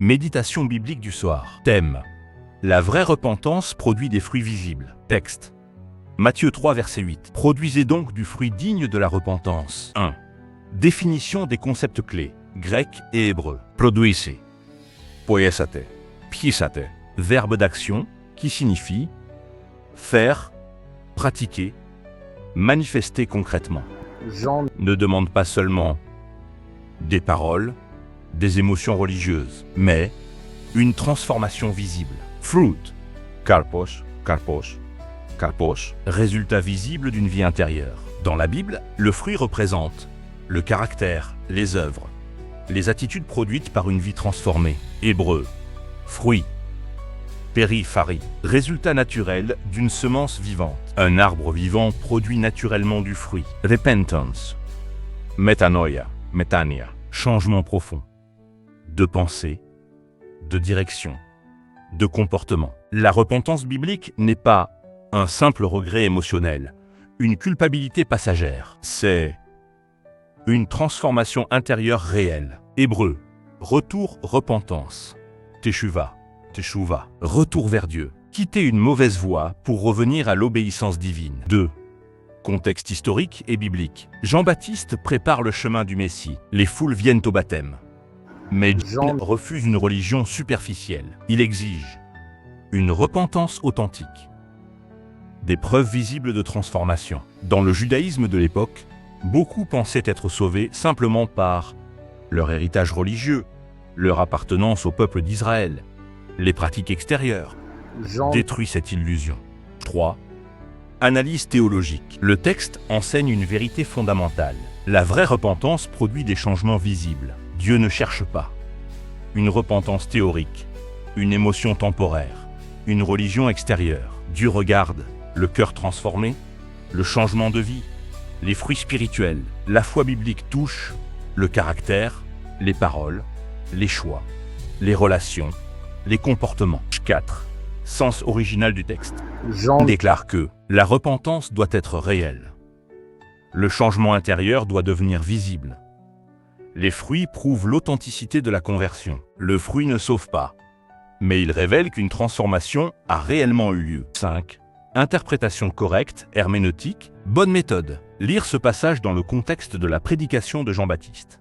Méditation biblique du soir. Thème: la vraie repentance produit des fruits visibles. Texte: Matthieu 3, verset 8. Produisez donc du fruit digne de la repentance. 1. Définition des concepts clés, grec et hébreu. Produise, poiesate, pisate. Verbe d'action qui signifie faire, pratiquer, manifester concrètement. Jean Ne demande pas seulement des paroles, des émotions religieuses, mais une transformation visible. Fruit, karpos, karpos, karpos, résultat visible d'une vie intérieure. Dans la Bible, le fruit représente le caractère, les œuvres, les attitudes produites par une vie transformée. Hébreu, fruit, périphari, résultat naturel d'une semence vivante. Un arbre vivant produit naturellement du fruit. Repentance, metanoia, metania, changement profond de pensée, de direction, de comportement. La repentance biblique n'est pas un simple regret émotionnel, une culpabilité passagère. C'est une transformation intérieure réelle. Hébreu, retour, repentance. Teshuva, teshuva, retour vers Dieu. Quitter une mauvaise voie pour revenir à l'obéissance divine. 2. Contexte historique et biblique. Jean-Baptiste prépare le chemin du Messie. Les foules viennent au baptême. Mais Jean refuse une religion superficielle. Il exige une repentance authentique, des preuves visibles de transformation. Dans le judaïsme de l'époque, beaucoup pensaient être sauvés simplement par leur héritage religieux, leur appartenance au peuple d'Israël. Les pratiques extérieures détruisent cette illusion. 3. Analyse théologique. Le texte enseigne une vérité fondamentale. La vraie repentance produit des changements visibles. Dieu ne cherche pas une repentance théorique, une émotion temporaire, une religion extérieure. Dieu regarde le cœur transformé, le changement de vie, les fruits spirituels. La foi biblique touche le caractère, les paroles, les choix, les relations, les comportements. 4. Sens original du texte. Jean déclare que la repentance doit être réelle. Le changement intérieur doit devenir visible. Les fruits prouvent l'authenticité de la conversion. Le fruit ne sauve pas, mais il révèle qu'une transformation a réellement eu lieu. 5. Interprétation correcte, herméneutique, bonne méthode. Lire ce passage dans le contexte de la prédication de Jean-Baptiste.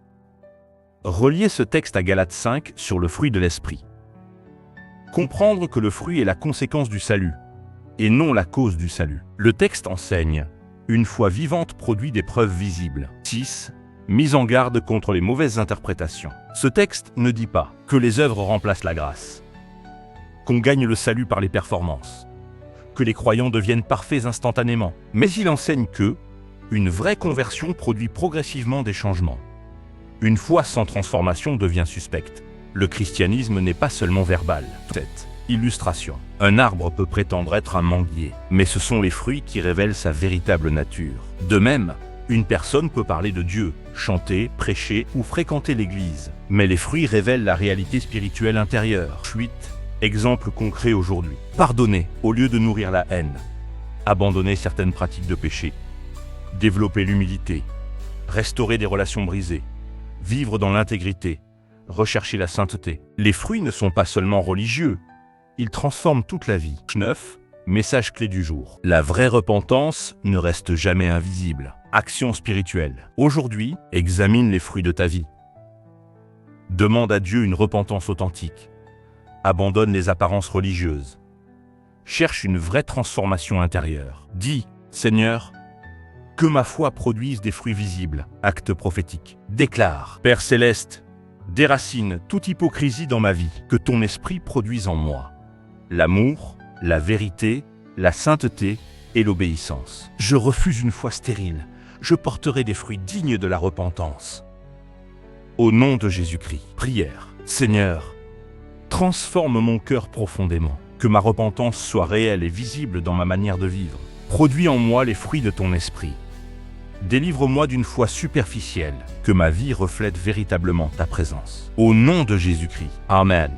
Relier ce texte à Galates 5 sur le fruit de l'esprit. Comprendre que le fruit est la conséquence du salut, et non la cause du salut. Le texte enseigne: une foi vivante produit des preuves visibles. 6. Mise en garde contre les mauvaises interprétations. Ce texte ne dit pas que les œuvres remplacent la grâce, qu'on gagne le salut par les performances, que les croyants deviennent parfaits instantanément, mais il enseigne que une vraie conversion produit progressivement des changements. Une foi sans transformation devient suspecte. Le christianisme n'est pas seulement verbal. 7. Illustration. Un arbre peut prétendre être un manguier, mais ce sont les fruits qui révèlent sa véritable nature. De même, une personne peut parler de Dieu, chanter, prêcher ou fréquenter l'église, mais les fruits révèlent la réalité spirituelle intérieure. 8. Exemple concret aujourd'hui. Pardonner au lieu de nourrir la haine. Abandonner certaines pratiques de péché. Développer l'humilité. Restaurer des relations brisées. Vivre dans l'intégrité. Rechercher la sainteté. Les fruits ne sont pas seulement religieux, ils transforment toute la vie. 9. Message clé du jour. La vraie repentance ne reste jamais invisible. Action spirituelle. Aujourd'hui, examine les fruits de ta vie. Demande à Dieu une repentance authentique. Abandonne les apparences religieuses. Cherche une vraie transformation intérieure. Dis: Seigneur, que ma foi produise des fruits visibles. Acte prophétique. Déclare: Père céleste, déracine toute hypocrisie dans ma vie. Que ton esprit produise en moi l'amour, la vérité, la sainteté et l'obéissance. Je refuse une foi stérile. Je porterai des fruits dignes de la repentance. Au nom de Jésus-Christ. Prière. Seigneur, transforme mon cœur profondément. Que ma repentance soit réelle et visible dans ma manière de vivre. Produis en moi les fruits de ton esprit. Délivre-moi d'une foi superficielle. Que ma vie reflète véritablement ta présence. Au nom de Jésus-Christ. Amen.